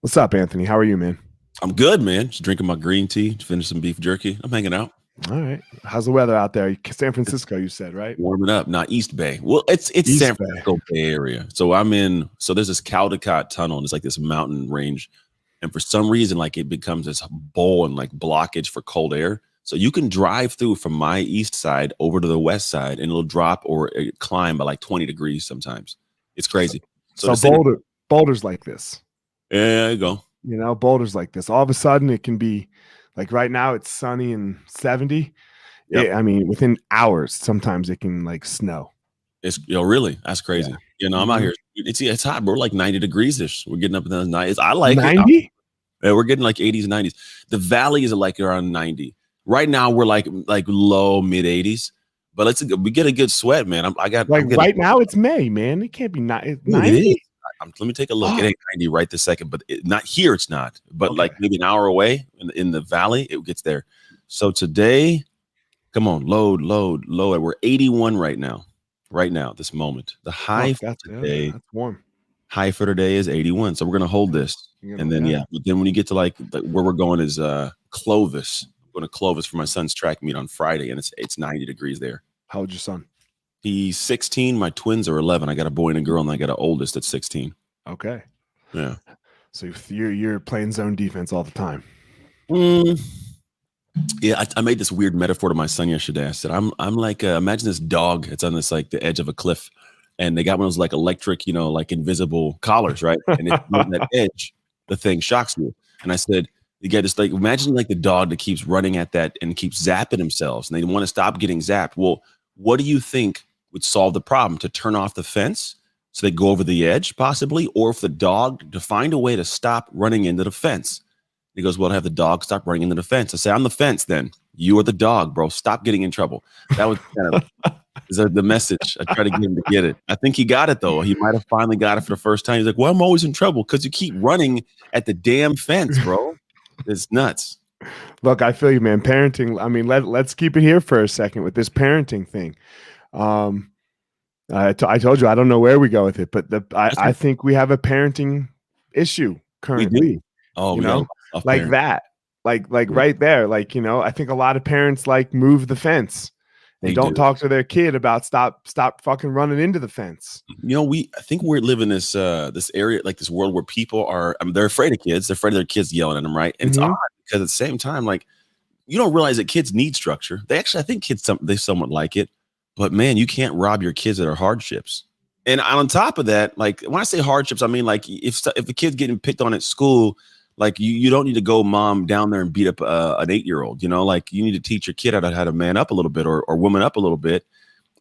What's up, Anthony? How are you, man? I'm good, man. Just drinking my green tea, finish some beef jerky. I'm hanging out. All right. How's the weather out there? San It's Francisco, you said, right? warming up. Not East Bay. Well, it's East San Bay. Francisco Bay Area. So I'm in. So there's this Caldecott tunnel, and it's like this mountain range, and for some reason, like it becomes this bowl and like blockage for cold air. So you can drive through from my east side over to the west side, and it'll drop or climb by like 20 degrees sometimes. It's crazy. So So the city, Boulder's like this. there you go. Boulder's like this. All of a sudden, it can be like right now it's sunny and 70. Yep. I mean, within hours, sometimes it can like snow. It's really that's crazy. Yeah. I'm out here. It's hot. We're like 90 degrees ish. We're getting up in the 90s. I like it. 90? Yeah, we're getting like 80s and 90s. The valley is like around 90. Right now we're like low mid 80s, but we get a good sweat, man. Right now it's May, man. It can't be 90. Let me take a look. It ain't 90 right this second, but not here. It's not. But Okay. like maybe an hour away in the valley, it gets there. So today, come on, load. We're 81 right now. Right now, this moment. The high for today. That's warm. High for today is 81. So we're gonna hold this. And then but then when you get to like where we're going is Clovis. I'm going to Clovis for my son's track meet on Friday, and it's 90 degrees there. How old's your son? He's 16. My twins are 11. I got a boy and a girl, and I got an oldest that's 16. Okay. Yeah. So you're playing zone defense all the time. Yeah, I made this weird metaphor to my son yesterday. I said, I'm like imagine this dog. It's on this like the edge of a cliff, and they got one of those like electric, like invisible collars, right? And if you're on that edge, the thing shocks you. And I said, you get this like imagine like the dog that keeps running at that and keeps zapping themselves, and they want to stop getting zapped. Well, what do you think would solve the problem? To turn off the fence so they go over the edge, possibly, or if the dog to find a way to stop running into the fence. He goes, well, have the dog stop running into the fence. I say, I'm the fence then. You are the dog, bro. Stop getting in trouble. That was kind of the message. I tried to get him to get it. I think he got it, though. He might have finally got it for the first time. He's like, well, I'm always in trouble because you keep running at the damn fence, bro. It's nuts. Look, I feel you, man. Parenting. I mean, let's keep it here for a second with this parenting thing. I told you I don't know where we go with it, but I think we have a parenting issue currently. We do. Oh, like that, like right there. Like, I think a lot of parents like move the fence. They don't talk to their kid about stop fucking running into the fence. I think we're living this area, like this world where people are, they're afraid of kids. They're afraid of their kids yelling at them, right? And it's odd because at the same time, like, you don't realize that kids need structure. I think kids, they somewhat like it, but man, you can't rob your kids of their hardships. And on top of that, like when I say hardships, I mean like if a kid's getting picked on at school, like you don't need to go mom down there and beat up an 8-year-old, like you need to teach your kid how to man up a little bit or woman up a little bit.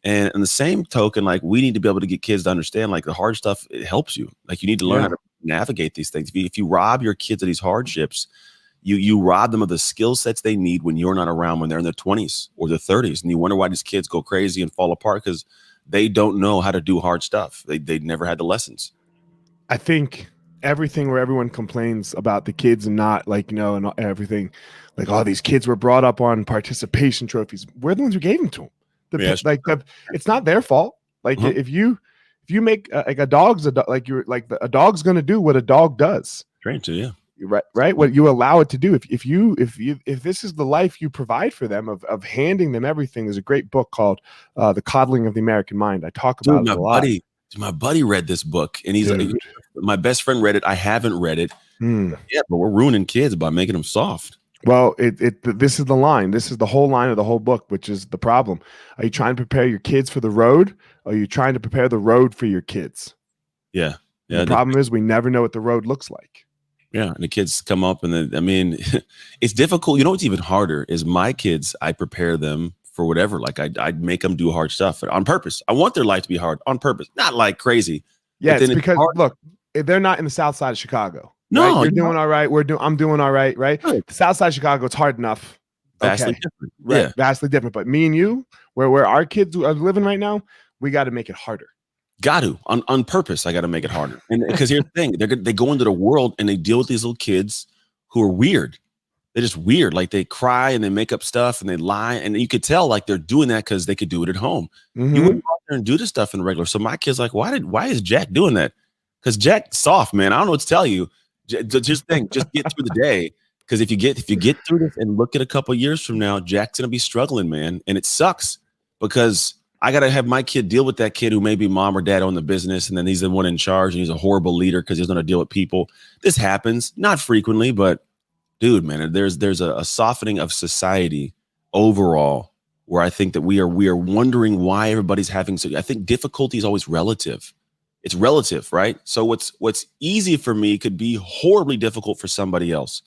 And in the same token, like we need to be able to get kids to understand like the hard stuff, it helps you. Like you need to learn how to navigate these things. If you rob your kids of these hardships, you rob them of the skill sets they need when you're not around, when they're in their 20s or their 30s. And you wonder why these kids go crazy and fall apart because they don't know how to do hard stuff. They never had the lessons. I think everything where everyone complains about the kids and not and everything like, oh, these kids were brought up on participation trophies. We're the ones who gave them to them. It's not their fault. Like if you make a dog's a dog's going to do what a dog does. Trained to, yeah. Right. What you allow it to do. If this is the life you provide for them of handing them everything. There's a great book called The Coddling of the American Mind. I talk about it a lot. My buddy read this book, and he's like, my best friend read it. I haven't read it. Yeah, but we're ruining kids by making them soft. Well, this is the line. This is the whole line of the whole book, which is the problem. Are you trying to prepare your kids for the road, or are you trying to prepare the road for your kids? Yeah. The problem is we never know what the road looks like. Yeah, and the kids come up, and then it's difficult. You know what's even harder is my kids. I prepare them for whatever. Like I'd make them do hard stuff on purpose. I want their life to be hard on purpose, not like crazy. Yeah, it's because look, they're not in the South Side of Chicago. No, right? You're doing all right. I'm doing all right. Right. The South Side of Chicago, it's hard enough. Vastly different. Right. Yeah, vastly different. But me and you, where our kids are living right now, we got to make it harder. Got to on purpose. I got to make it harder. And because here's the thing, they go into the world and they deal with these little kids who are weird. They're just weird. Like they cry and they make up stuff and they lie. And you could tell like they're doing that because they could do it at home. You wouldn't go out there and do this stuff in regular. So my kid's like, why is Jack doing that? Because Jack's soft, man. I don't know what to tell you. Just think, just get through the day. Because if you get through this and look at a couple years from now, Jack's gonna be struggling, man, and it sucks because I gotta have my kid deal with that kid who maybe mom or dad own the business, and then he's the one in charge, and he's a horrible leader because he's gonna deal with people. This happens, not frequently, but dude, man, there's a softening of society overall where I think that we are wondering why everybody's having so. I think difficulty is always relative. It's relative, right? So what's easy for me could be horribly difficult for somebody else.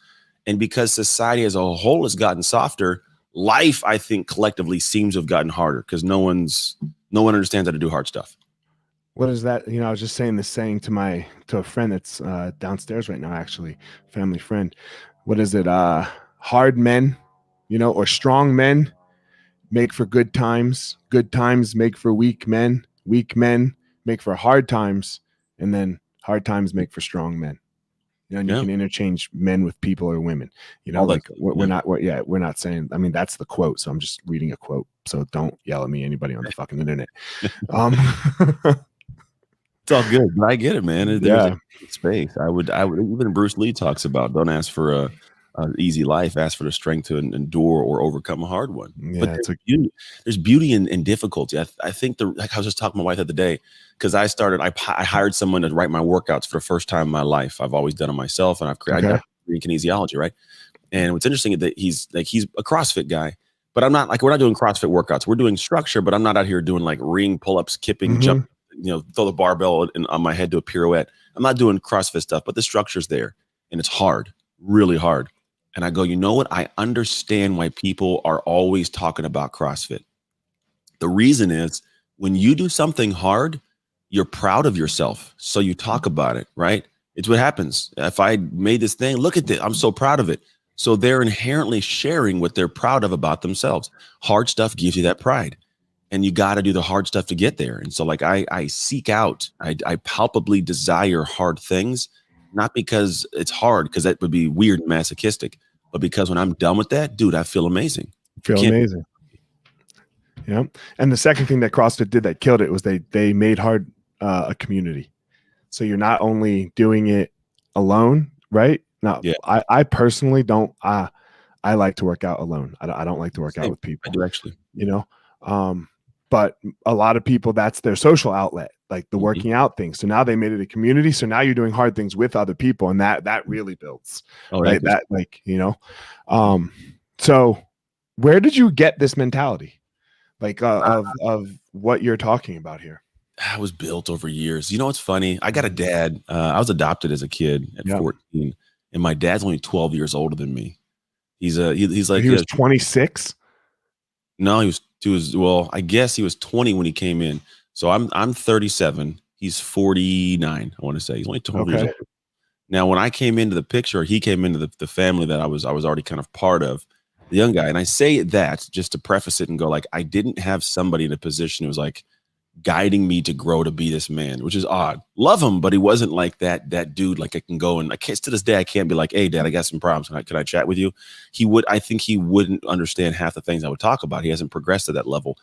And because society as a whole has gotten softer, life, I think, collectively seems to have gotten harder because no one understands how to do hard stuff. What is that? I was just saying this saying to a friend that's downstairs right now, actually, family friend. What is it? Hard men, or strong men make for good times. Good times make for weak men. Weak men make for hard times, and then hard times make for strong men. And you can interchange men with people or women. We're not saying. I mean, that's the quote. So I'm just reading a quote. So don't yell at me, anybody on the fucking internet. It's all good, but I get it, man. There's a space. I would even Bruce Lee talks about don't ask for an easy life, ask for the strength to endure or overcome a hard one. Yeah, but there's beauty in difficulty. I think like I was just talking to my wife the other day because I hired someone to write my workouts for the first time in my life. I've always done it myself, and I got kinesiology, right? And what's interesting is that he's a CrossFit guy, but I'm not we're not doing CrossFit workouts. We're doing structure, but I'm not out here doing like ring pull-ups, kipping, jump. Throw the barbell on my head to a pirouette. I'm not doing CrossFit stuff, but the structure's there and it's hard, really hard. And I go, you know what? I understand why people are always talking about CrossFit. The reason is when you do something hard, you're proud of yourself. So you talk about it, right? It's what happens. If I made this thing, look at this, I'm so proud of it. So they're inherently sharing what they're proud of about themselves. Hard stuff gives you that pride. And you got to do the hard stuff to get there. And so I seek out, I palpably desire hard things, not because it's hard, because that would be weird and masochistic, but because when I'm done with that, dude, I feel amazing. Amazing. Yeah. And the second thing that CrossFit did that killed it was they made hard a community. So you're not only doing it alone, right? Now, I personally don't, I like to work out alone. I don't like to work out with people. I do actually. But a lot of people, that's their social outlet, like the working out thing. So now they made it a community. So now you're doing hard things with other people, and that really builds. Right? So where did you get this mentality, of what you're talking about here? I was built over years. It's funny. I got a dad. I was adopted as a kid at 14, and my dad's only 12 years older than me. He's like he was 26. No, he was well, I guess he was 20 when he came in. So I'm 37. He's 49. I want to say he's only 12 years old. Now, when I came into the picture, he came into the family that I was already kind of part of, the young guy. And I say that just to preface it and go I didn't have somebody in a position who was guiding me to grow to be this man, which is odd. Love him, but he wasn't like that dude. I can go and to this day, I can't be like, hey, Dad, I got some problems. Can I chat with you? I think he wouldn't understand half the things I would talk about. He hasn't progressed to that level.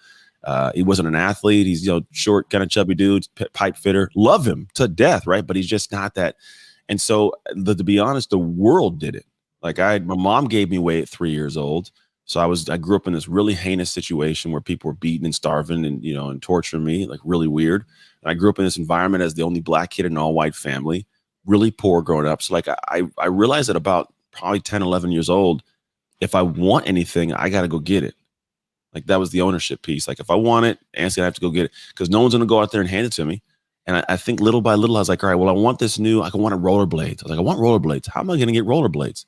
He wasn't an athlete. He's, short, kind of chubby dude, pipe fitter. Love him to death, right? But he's just not that. And so to be honest, the world did it. My mom gave me away at 3 years old. So I grew up in this really heinous situation where people were beaten and starving and, and torturing me, really weird. And I grew up in this environment as the only black kid in an all white family, really poor growing up. So I realized at about probably 10, 11 years old, if I want anything, I got to go get it. That was the ownership piece. If I want it, Anthony, I have to go get it because no one's going to go out there and hand it to me. And I think little by little, I was all right, well, I want this new, I want rollerblades. I was I want rollerblades. How am I going to get rollerblades?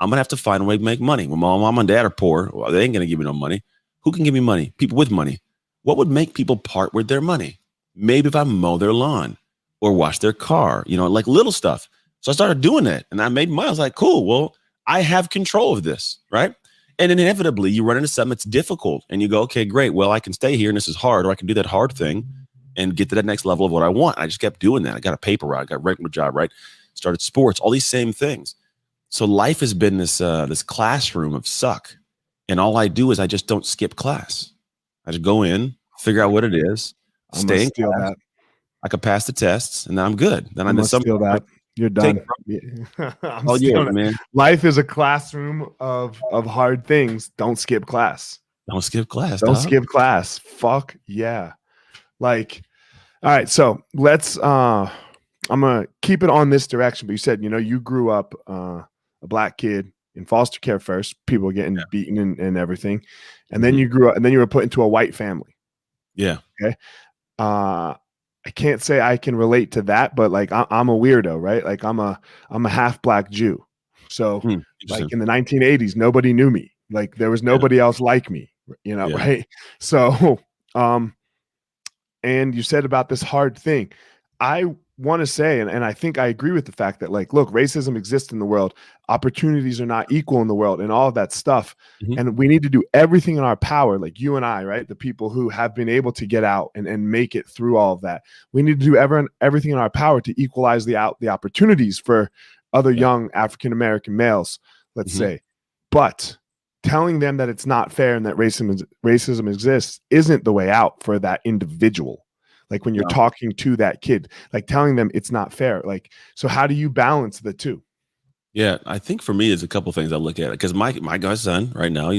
I'm going to have to find a way to make money. When my mom and dad are poor, well, they ain't going to give me no money. Who can give me money? People with money. What would make people part with their money? Maybe if I mow their lawn or wash their car, little stuff. So I started doing that and I made money. I was cool. Well, I have control of this, right? And inevitably you run into something that's difficult and you go, okay, great. Well, I can stay here and this is hard, or I can do that hard thing and get to that next level of what I want. I just kept doing that. I got a paper route, I got a regular job, right? Started sports, all these same things. So life has been this classroom of suck. And all I do is I just don't skip class. I just go in, figure out what it is, stay in class. I could pass the tests and then I'm good. Then I steal that. You're done. I'm All yours, man. Life is a classroom of hard things. Don't skip class. Don't skip class. Don't dog. skip class. Fuck yeah. Like, all right. So let's. I'm gonna keep it on this direction. But you said, you grew up a black kid in foster care first. People getting beaten and everything, and then you grew up, and then you were put into a white family. Yeah. Okay. I can't say I can relate to that, but like I'm a weirdo, right? Like I'm a half black Jew. So like in the 1980s, nobody knew me. Like there was nobody else like me, right? So, and you said about this hard thing. I want to say, and I think I agree with the fact that, like, look, racism exists in the world. Opportunities are not equal in the world and all of that stuff. And we need to do everything in our power, like you and I, right? The people who have been able to get out and make it through all of that. We need to do everything in our power to equalize the opportunities for other young African-American males, let's say. But telling them that it's not fair and that racism exists isn't the way out for that individual. Like when you're talking to that kid, like telling them it's not fair. Like, so how do you balance the two? Yeah, I think for me, there's a couple things I look at, because my guy's son right now,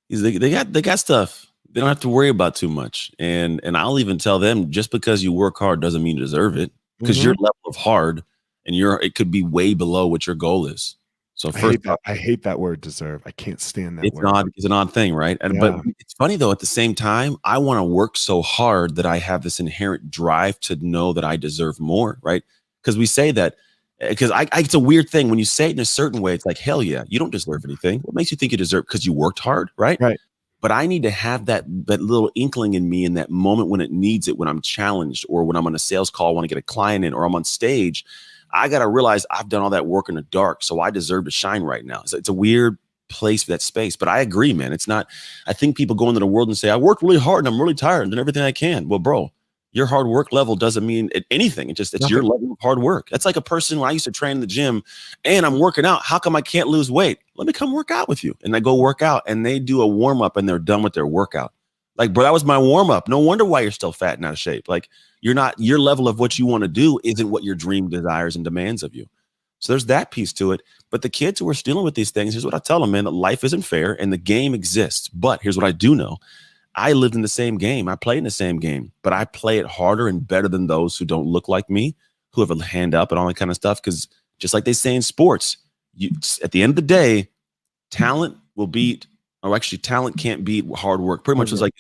they got stuff. They don't have to worry about too much. And I'll even tell them, just because you work hard doesn't mean you deserve it, because your level of hard and it could be way below what your goal is. So first, I hate that word deserve. I can't stand that word. It's an odd thing, right? But it's funny though, at the same time, I want to work so hard that I have this inherent drive to know that I deserve more, right? Because we say that, because it's a weird thing when you say it in a certain way. It's like, hell yeah, you don't deserve anything. What makes you think you deserve? Because you worked hard, right? Right. But I need to have that little inkling in me in that moment when it needs it, when I'm challenged, or when I'm on a sales call, I want to get a client in, or I'm on stage. I got to realize I've done all that work in the dark, so I deserve to shine right now. It's a weird place for that space, but I agree, man. It's not, I think people go into the world and say, I worked really hard and I'm really tired and done everything I can. Well, bro, your hard work level doesn't mean anything. It's your level of hard work. That's like a person when I used to train in the gym and I'm working out. How come I can't lose weight? Let me come work out with you. And I go work out and they do a warm up and they're done with their workout. Like, bro, that was my warm up. No wonder why you're still fat and out of shape. Like, your level of what you want to do isn't what your dream desires and demands of you. So there's that piece to it. But the kids who are dealing with these things, here's what I tell them, man, that life isn't fair and the game exists. But here's what I do know. I lived in the same game. I played in the same game, but I play it harder and better than those who don't look like me, who have a hand up and all that kind of stuff. Because just like they say in sports, at the end of the day, talent will beat, or actually talent can't beat hard work. Pretty much it's like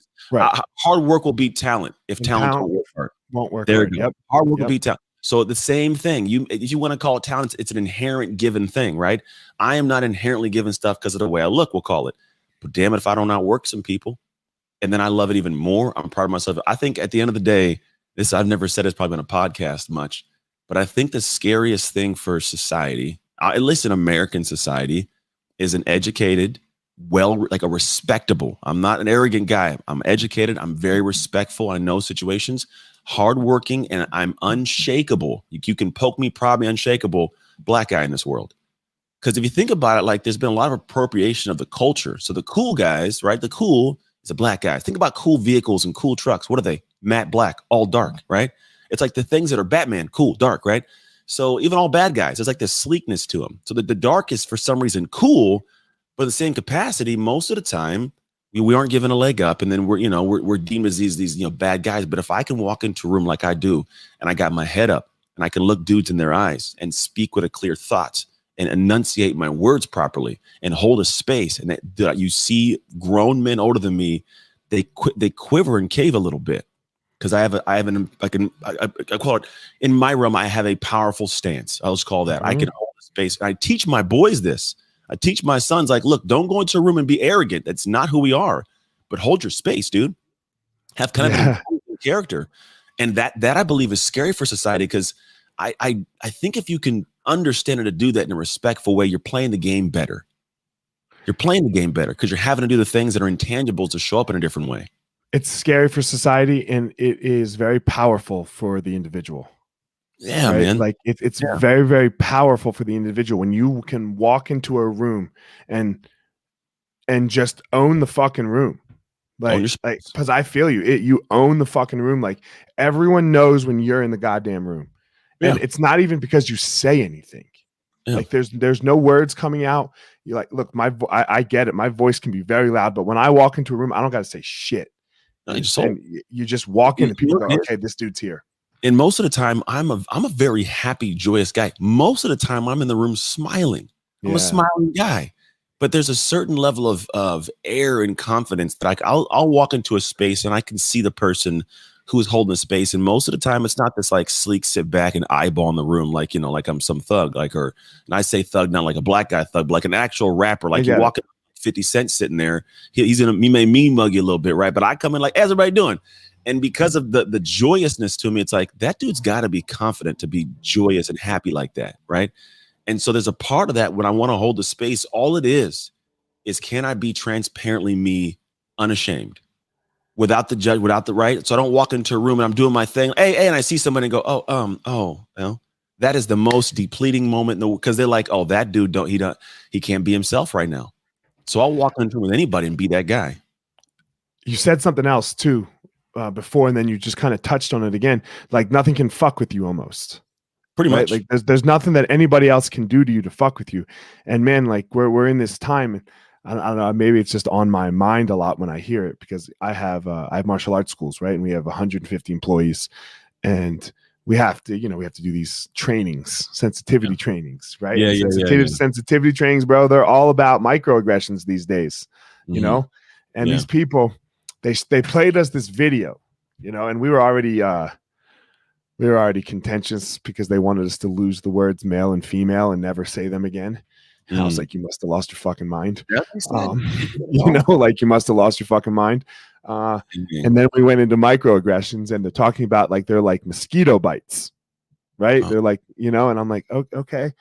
hard work will beat talent if talent won't work. There you go. Hard work will beat talent. So the same thing, if you want to call it talent, it's an inherent given thing, right? I am not inherently given stuff because of the way I look, we'll call it. But damn it, if I don't outwork some people, and then I love it even more, I'm proud of myself. I think at the end of the day, I've never said it's probably been a podcast much, but I think the scariest thing for society, at least in American society, is an educated, like a respectable. I'm not an arrogant guy. I'm educated. I'm very respectful. I know situations, hardworking, and I'm unshakable. You can poke me, probably unshakable black guy in this world. Because if you think about it, like there's been a lot of appropriation of the culture. So the cool guys, right? The cool is a black guy. Think about cool vehicles and cool trucks. What are they? Matte black, all dark, right? It's like the things that are Batman, cool, dark, right? So even all bad guys, there's like this sleekness to them. So the dark is for some reason cool, but in the same capacity, most of the time, we aren't given a leg up, and then we're deemed as these bad guys. But if I can walk into a room like I do, and I got my head up, and I can look dudes in their eyes and speak with a clear thought and enunciate my words properly and hold a space, and that you see grown men older than me, they quiver and cave a little bit, because I call it, in my realm, I have a powerful stance. I'll just call that. I can hold a space. And I teach my boys this. I teach my sons, like, look, don't go into a room and be arrogant. That's not who we are. But hold your space, dude. Have kind of an character. And that I believe is scary for society, because I think if you can understand how to do that in a respectful way, you're playing the game better. You're playing the game better because you're having to do the things that are intangibles to show up in a different way. It's scary for society, and it is very powerful for the individual. Yeah, right? Man. Like it's very, very powerful for the individual when you can walk into a room and just own the fucking room. Like, because I feel you own the fucking room. Like everyone knows when you're in the goddamn room, And it's not even because you say anything. Yeah. Like there's no words coming out. You're like, look, I get it. My voice can be very loud, but when I walk into a room, I don't got to say shit. No, you just walk in and people go, okay, this dude's here. And most of the time, I'm a very happy, joyous guy. Most of the time, I'm in the room smiling. I'm a smiling guy. But there's a certain level of air and confidence that I'll walk into a space and I can see the person who's holding the space. And most of the time, it's not this like sleek sit back and eyeball in the room, like, like I'm some thug, and I say thug, not like a black guy thug, but like an actual rapper. Like you walk in, 50 Cent sitting there, he may mean mug you a little bit, right? But I come in like, how's everybody doing? And because of the joyousness to me, it's like that dude's got to be confident to be joyous and happy like that, right? And so there's a part of that when I want to hold the space. All it is can I be transparently me, unashamed, without the judge, without the right? So I don't walk into a room and I'm doing my thing, hey, and I see somebody and go, that is the most depleting moment because they're like, oh, that dude he can't be himself right now. So I'll walk into with anybody and be that guy. You said something else too before, and then you just kind of touched on it again. Like nothing can fuck with you almost. Pretty much. Like there's nothing that anybody else can do to you to fuck with you. And man, like we're in this time. I don't know. Maybe it's just on my mind a lot when I hear it because I have martial arts schools, right? And we have 150 employees, and we have to do these trainings, sensitivity trainings, right? Sensitivity trainings, bro. They're all about microaggressions these days, you know? And these people, they played us this video, and we were already contentious because they wanted us to lose the words male and female and never say them again. And I was like, you must have lost your fucking mind. Like you must have lost your fucking mind. And then we went into microaggressions and they're talking about like they're like mosquito bites, right? They're like, and I'm like, okay.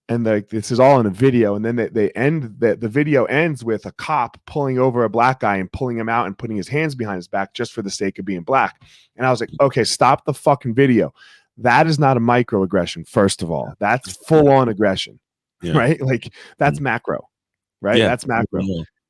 And this is all in a video. And then the video ends with a cop pulling over a black guy and pulling him out and putting his hands behind his back just for the sake of being black. And I was like, okay, stop the fucking video. That is not a microaggression. First of all, that's full on aggression. Yeah. Right? Like that's macro, right? Yeah. That's macro.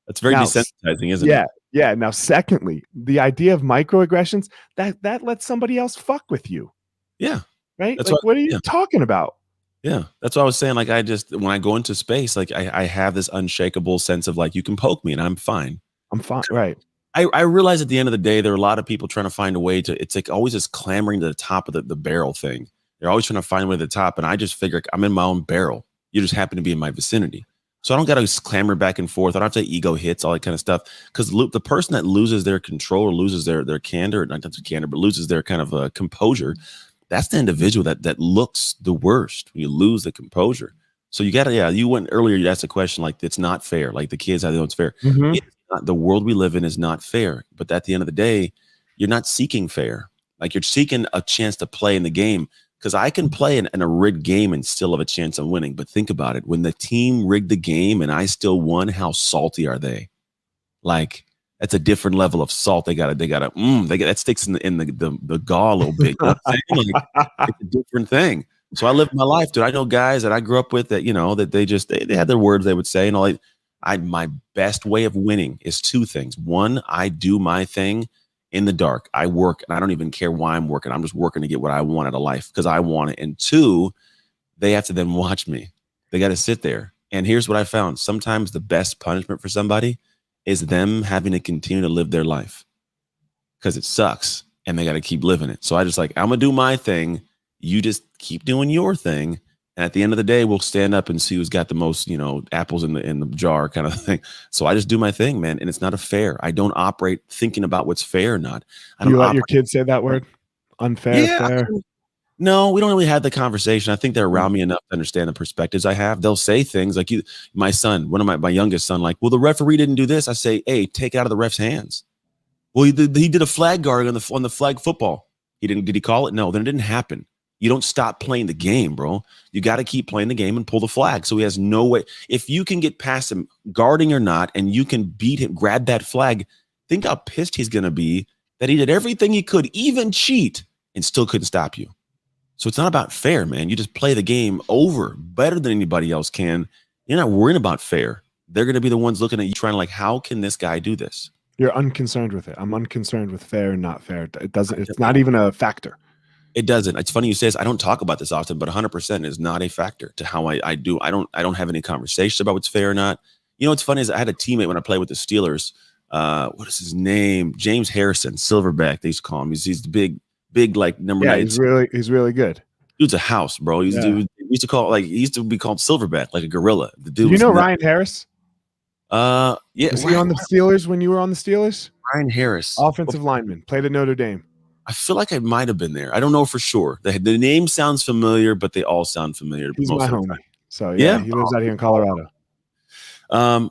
That's very desensitizing, isn't it? Yeah. Now, secondly, the idea of microaggressions, that lets somebody else fuck with you. Yeah. Right? That's like, what are you talking about? Yeah. That's what I was saying. Like when I go into space, like I have this unshakable sense of like, you can poke me and I'm fine. I'm fine. Right. I realize at the end of the day, there are a lot of people trying to find a way to, it's like always just clamoring to the top of the barrel thing. They're always trying to find a way to the top. And I just figure I'm in my own barrel. You just happen to be in my vicinity. So I don't got to clamor back and forth. I don't have to ego hits, all that kind of stuff. Because the person that loses their control or loses their candor, not candor, but loses their kind of composure, that's the individual that looks the worst when you lose the composure. So you got to, you went earlier, you asked a question like, it's not fair. Like the kids, how they know it's fair. Mm-hmm. It's not, the world we live in is not fair. But at the end of the day, you're not seeking fair. Like you're seeking a chance to play in the game. Because I can play in a rigged game and still have a chance of winning. But think about it. When the team rigged the game and I still won, how salty are they? Like, that's a different level of salt. That sticks in the gaw a little bit. You know what I'm saying? Like, it's a different thing. So I live my life, dude. I know guys that I grew up with that, that they had their words they would say. And all my best way of winning is two things. One, I do my thing. In the dark, I work and I don't even care why I'm working. I'm just working to get what I want out of life because I want it. And two, they have to then watch me. They got to sit there. And here's what I found. Sometimes the best punishment for somebody is them having to continue to live their life because it sucks and they got to keep living it. So I just I'm going to do my thing. You just keep doing your thing. And at the end of the day, we'll stand up and see who's got the most, apples in the jar kind of thing. So I just do my thing, man. And it's not fair. I don't operate thinking about what's fair or not. I don't let your kids say that word? Unfair, fair? No, we don't really have the conversation. I think they're around me enough to understand the perspectives I have. They'll say things like my son, one of my youngest son, like, well, the referee didn't do this. I say, hey, take it out of the ref's hands. Well, he did a flag guard on the flag football. Did he call it? No, then it didn't happen. You don't stop playing the game, bro. You got to keep playing the game and pull the flag. So he has no way. If you can get past him, guarding or not, and you can beat him, grab that flag, think how pissed he's going to be that he did everything he could, even cheat, and still couldn't stop you. So it's not about fair, man. You just play the game over better than anybody else can. You're not worrying about fair. They're going to be the ones looking at you trying how can this guy do this? You're unconcerned with it. I'm unconcerned with fair and not fair. It's not even a factor. It doesn't. It's funny you say this. I don't talk about this often, but 100% is not a factor to how I do. I don't have any conversations about what's fair or not. You know, what's funny is I had a teammate when I played with the Steelers. What is his name? James Harrison, Silverback. They used to call him. He's the big like number 9. He's really good. Dude's a house, bro. He used to be called Silverback, like a gorilla. The dude. You know Ryan Harris? Yeah. Was he on the Steelers when you were on the Steelers? Ryan Harris, offensive lineman, played at Notre Dame. I feel like I might have been there. I don't know for sure. The name sounds familiar, but they all sound familiar. He's my homie. So yeah, he lives out here in Colorado.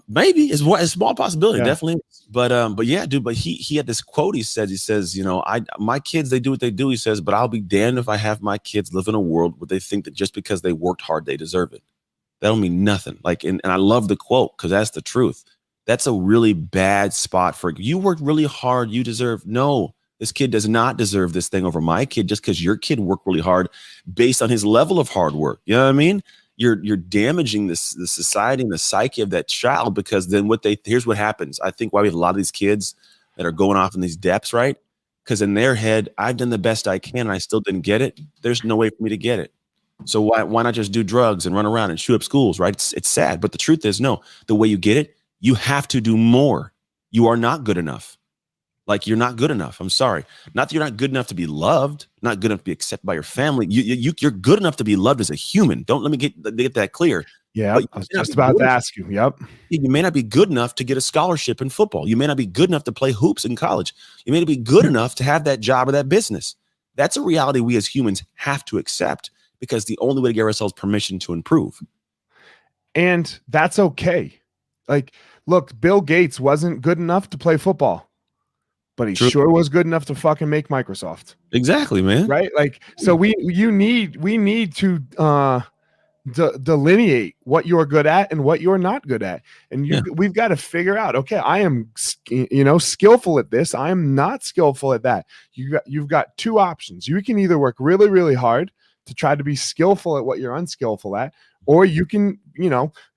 Maybe it's a small possibility, definitely. But yeah, dude. But he had this quote. He says, you know, my kids, they do what they do. He says, but I'll be damned if I have my kids live in a world where they think that just because they worked hard, they deserve it. That don't mean nothing. Like, and I love the quote because that's the truth. That's a really bad spot for you. Worked really hard. You deserve. No, this kid does not deserve this thing over my kid just because your kid worked really hard based on his level of hard work. You know what I mean? You're damaging the society and the psyche of that child, because then here's what happens. I think why we have a lot of these kids that are going off in these depths, right? Because in their head, I've done the best I can and I still didn't get it. There's no way for me to get it. So why not just do drugs and run around and shoot up schools, right? It's sad, but the truth is, no, the way you get it, you have to do more. You are not good enough. Like, you're not good enough. I'm sorry. Not that you're not good enough to be loved, not good enough to be accepted by your family. You're good enough to be loved as a human. Let me get that clear. Yeah, I was just about to ask you. Yep. You may not be good enough to get a scholarship in football. You may not be good enough to play hoops in college. You may not be good enough to have that job or that business. That's a reality we as humans have to accept, because the only way to give ourselves permission to improve. And that's okay. Like, look, Bill Gates wasn't good enough to play football, but he sure was good enough to fucking make Microsoft. Exactly, man. Right? Like, so we need to delineate what you're good at and what you're not good at. And we've got to figure out, okay, I am, skillful at this. I am not skillful at that. You've got two options. You can either work really, really hard to try to be skillful at what you're unskillful at, or you can,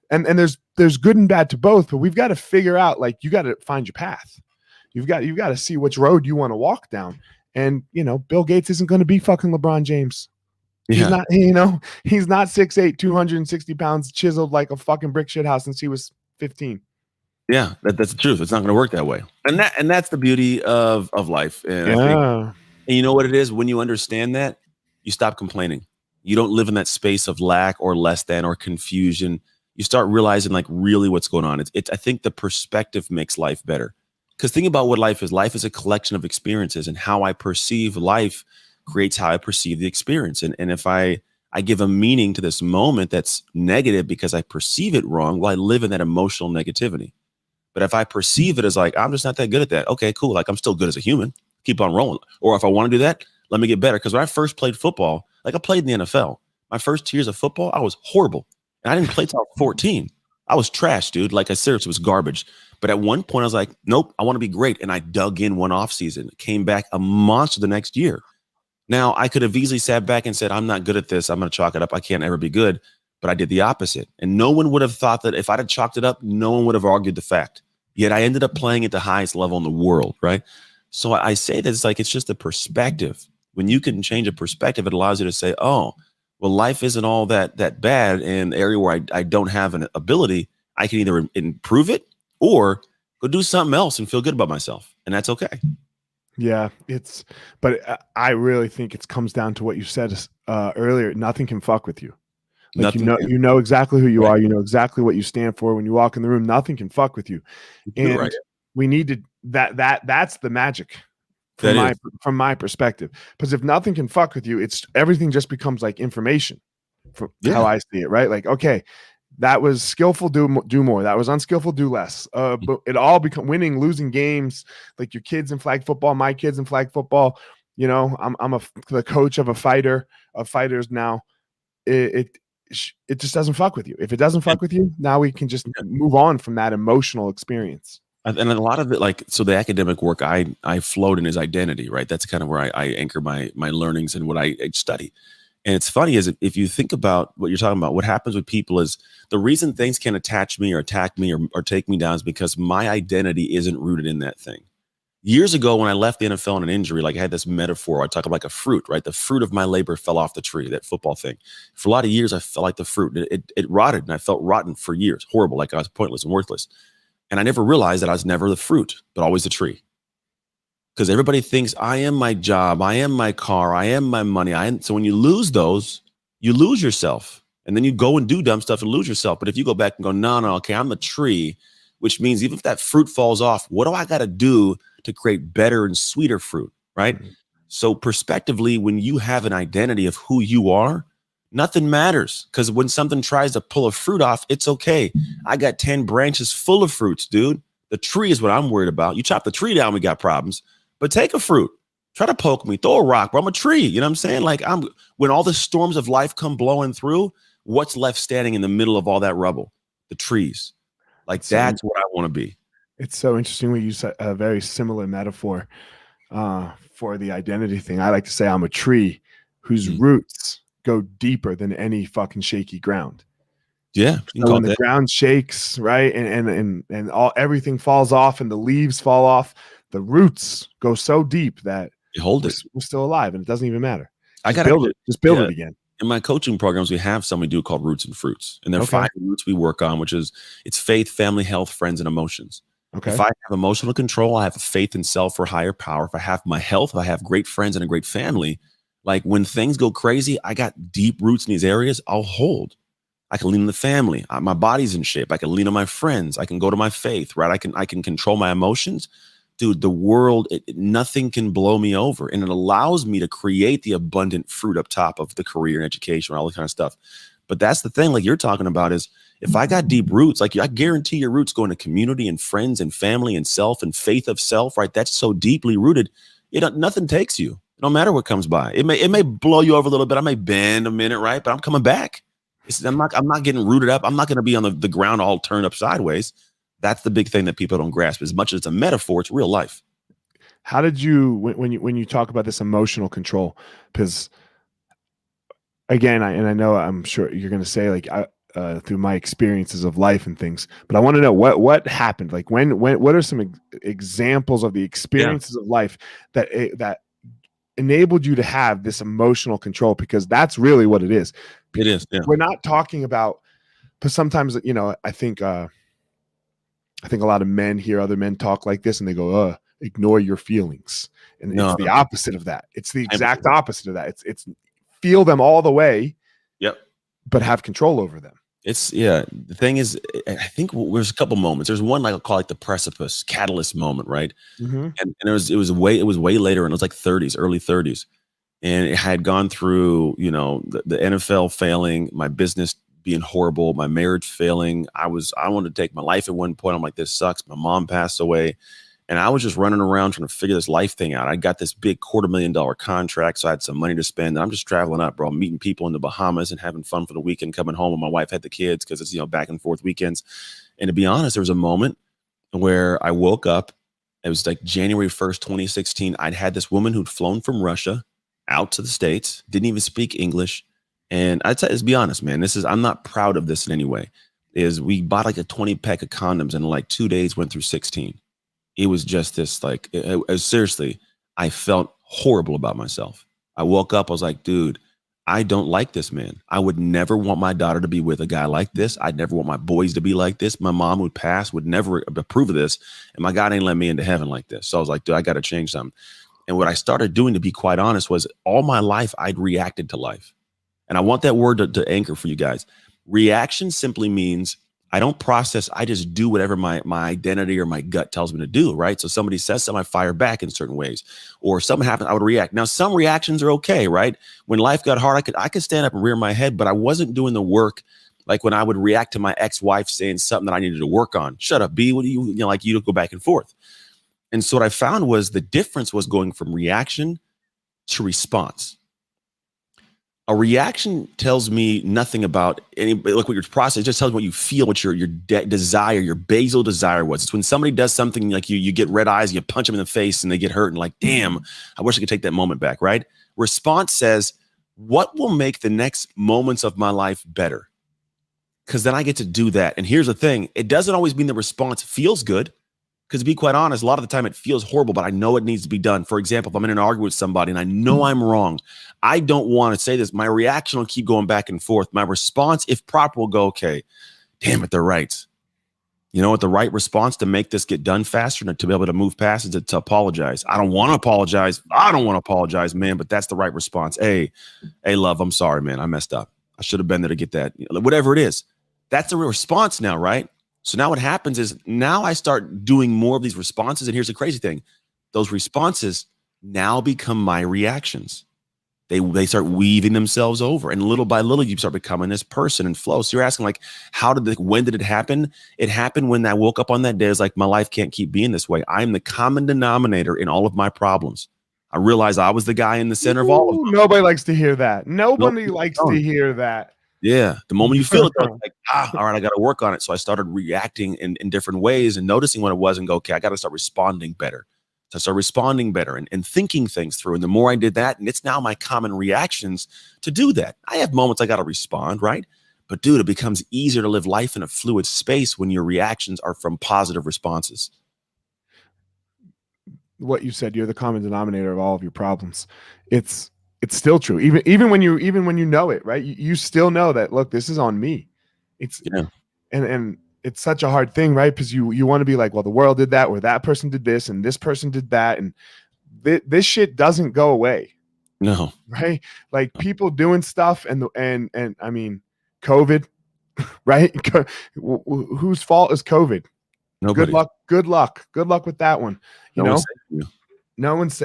and there's good and bad to both, but we've got to figure out, like, you got to find your path. You've got to see which road you want to walk down. And, Bill Gates isn't going to be fucking LeBron James. He's not, he's not 6'8", 260 pounds, chiseled like a fucking brick shit house since he was 15. Yeah, that's the truth. It's not going to work that way. And that's the beauty of life. And I think, and you know what it is? When you understand that, you stop complaining. You don't live in that space of lack or less than or confusion. You start realizing, like, really what's going on. I think the perspective makes life better. Because think about what life is. Life is a collection of experiences, and how I perceive life creates how I perceive the experience. And if I give a meaning to this moment that's negative because I perceive it wrong, well, I live in that emotional negativity. But if I perceive it as like, I'm just not that good at that. Okay, cool. Like, I'm still good as a human. Keep on rolling. Or if I want to do that, let me get better. Because when I first played football, like, I played in the NFL. My first 2 years of football, I was horrible. And I didn't play till I was 14. I was trash, dude. Like, I seriously was garbage. But at one point I was like, nope, I want to be great. And I dug in one off season, came back a monster the next year. Now, I could have easily sat back and said, I'm not good at this. I'm going to chalk it up. I can't ever be good. But I did the opposite. And no one would have thought that if I'd have chalked it up, no one would have argued the fact. Yet I ended up playing at the highest level in the world, right? So I say that it's just a perspective. When you can change a perspective, it allows you to say, oh, well, life isn't all that bad. In the area where I don't have an ability, I can either improve it or go do something else and feel good about myself. And that's okay. Yeah, but I really think it comes down to what you said earlier. Nothing can fuck with you. Like, you know exactly who you are. You know exactly what you stand for. When you walk in the room, nothing can fuck with you. And we need to, that's the magic from my perspective. Because if nothing can fuck with you, everything just becomes like information from how I see it, right? Like, okay, that was skillful, do more. That was unskillful, do less. But it all become winning, losing games. Like, your kids in flag football, my kids in flag football. I'm the coach of fighters now. It just doesn't fuck with you. If it doesn't fuck with you, now we can just move on from that emotional experience. And a lot of it, like, so the academic work I float in is identity, right? That's kind of where I anchor my learnings and what I study. And it's funny is if you think about what you're talking about, what happens with people is the reason things can attach me or attack me or take me down is because my identity isn't rooted in that thing. Years ago, when I left the NFL on an injury, like I had this metaphor, I talk about like a fruit, right? The fruit of my labor fell off the tree, that football thing. For a lot of years, I felt like the fruit. It rotted, and I felt rotten for years, horrible, like I was pointless and worthless. And I never realized that I was never the fruit, but always the tree. Because everybody thinks I am my job, I am my car, I am my money. So when you lose those, you lose yourself. And then you go and do dumb stuff and lose yourself. But if you go back and go, no, okay, I'm the tree, which means even if that fruit falls off, what do I got to do to create better and sweeter fruit, right? Mm-hmm. So prospectively, when you have an identity of who you are, nothing matters. Because when something tries to pull a fruit off, it's okay. I got 10 branches full of fruits, dude. The tree is what I'm worried about. You chop the tree down, we got problems. But take a fruit. Try to poke me, throw a rock, bro. I'm a tree. You know what I'm saying? Like when all the storms of life come blowing through, what's left standing in the middle of all that rubble? The trees. Like that's what I want to be. It's so interesting when you use a very similar metaphor for the identity thing. I like to say I'm a tree whose roots go deeper than any fucking shaky ground. Yeah. So when the ground shakes, right, and everything falls off and the leaves fall off, the roots go so deep that we're still alive, and it doesn't even matter. Just build it again. In my coaching programs, we have something we do called Roots and Fruits. And there are 5 roots we work on, it's faith, family, health, friends, and emotions. Okay. If I have emotional control, I have faith in self or higher power. If I have my health, if I have great friends and a great family, like when things go crazy, I got deep roots in these areas, I'll hold. I can lean on the family. My body's in shape. I can lean on my friends. I can go to my faith, right? I can control my emotions. Dude, the world, nothing can blow me over. And it allows me to create the abundant fruit up top of the career and education, all that kind of stuff. But that's the thing, like you're talking about, is if I got deep roots, like I guarantee your roots go into community and friends and family and self and faith of self, right? That's so deeply rooted. Nothing takes you. No matter what comes by. It may blow you over a little bit. I may bend a minute, right? But I'm coming back. I'm not getting rooted up. I'm not going to be on the ground all turned up sideways. That's the big thing that people don't grasp. As much as it's a metaphor, it's real life. How did you, when you talk about this emotional control, because again, I know I'm sure you're going to say like through my experiences of life and things, but I want to know what happened. Like what are some examples of the experiences of life that enabled you to have this emotional control? Because that's really what it is. It is. Yeah. We're not talking about, because sometimes, I think a lot of men hear other men talk like this and they go, ignore your feelings. And it's the opposite of that. It's the exact opposite of that. It's feel them all the way. Yep. But have control over them. The thing is, I think there's a couple moments. There's one, like I'll call it the precipice catalyst moment, right? Mm-hmm. And it was way later, and it was like early 30s. And it had gone through, the NFL failing, my business being horrible, my marriage failing. I wanted to take my life at one point. I'm like, this sucks. My mom passed away. And I was just running around trying to figure this life thing out. I got this big $250,000 contract, so I had some money to spend. And I'm just traveling up, bro, meeting people in the Bahamas and having fun for the weekend, coming home. And my wife had the kids because it's, back and forth weekends. And to be honest, there was a moment where I woke up. It was like January 1st, 2016. I'd had this woman who'd flown from Russia out to the States, didn't even speak English. And let's be honest, man, I'm not proud of this in any way, is we bought like a 20 pack of condoms and in like 2 days went through 16. It was just this, like, seriously, I felt horrible about myself. I woke up, I was like, dude, I don't like this, man. I would never want my daughter to be with a guy like this. I'd never want my boys to be like this. My mom would pass, would never approve of this. And my God ain't let me into heaven like this. So I was like, dude, I got to change something. And what I started doing, to be quite honest, was all my life I'd reacted to life. And I want that word to anchor for you guys. Reaction simply means I don't process. I just do whatever my identity or my gut tells me to do, right? So somebody says something, I fire back in certain ways. Or something happens, I would react. Now, some reactions are okay, right? When life got hard, I could stand up and rear my head, but I wasn't doing the work like when I would react to my ex-wife saying something that I needed to work on. Shut up, B. What do you like? You go back and forth. And so what I found was the difference was going from reaction to response. A reaction tells me nothing about what your process. It just tells me what you feel, what your desire, your basal desire was. It's when somebody does something like you get red eyes, you punch them in the face and they get hurt and like, damn, I wish I could take that moment back, right? Response says, what will make the next moments of my life better? Because then I get to do that. And here's the thing. It doesn't always mean the response feels good. Because to be quite honest, a lot of the time it feels horrible, but I know it needs to be done. For example, if I'm in an argument with somebody and I know I'm wrong, I don't want to say this. My reaction will keep going back and forth. My response, if proper, will go, okay, damn it, they're right. You know what? The right response to make this get done faster and to be able to move past is to apologize. I don't want to apologize. I don't want to apologize, man, but that's the right response. Hey, love, I'm sorry, man. I messed up. I should have been there to get that. Whatever it is. That's a real response now, right? So now what happens is now I start doing more of these responses. And here's the crazy thing. Those responses now become my reactions. They start weaving themselves over, and little by little you start becoming this person and flow. So you're asking, like, when did it happen? It happened when I woke up on that day. It's like, my life can't keep being this way. I'm the common denominator in all of my problems. I realized I was the guy in the center of all of them. Nobody likes to hear that. Nobody likes to hear that. Yeah. The moment you feel it, though, it's like, all right, I got to work on it. So I started reacting in different ways and noticing what it was and go, okay, I got to start responding better. So I started responding better and thinking things through. And the more I did that, and it's now my common reactions to do that. I have moments I got to respond, right? But dude, it becomes easier to live life in a fluid space when your reactions are from positive responses. What you said, you're the common denominator of all of your problems. It's still true. Even when you know it, right? You still know that, look, this is on me. And it's such a hard thing, right? Because you want to be like, well, the world did that, or that person did this, and this person did that, and this shit doesn't go away. No, right? Like people doing stuff, and I mean, COVID, right? Whose fault is COVID? Nobody. Good luck with that one. No one's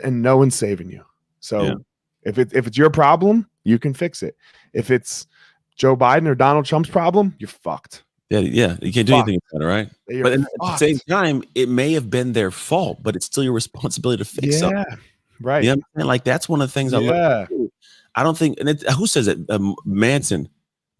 saving you. So yeah. if it's your problem, you can fix it. If it's Joe Biden or Donald Trump's problem, you're fucked. Yeah, you can't do anything about it, right? But at the same time, it may have been their fault, but it's still your responsibility to fix something. Right. You know what I'm saying? Like, that's one of the things I look. I don't think, and who says it?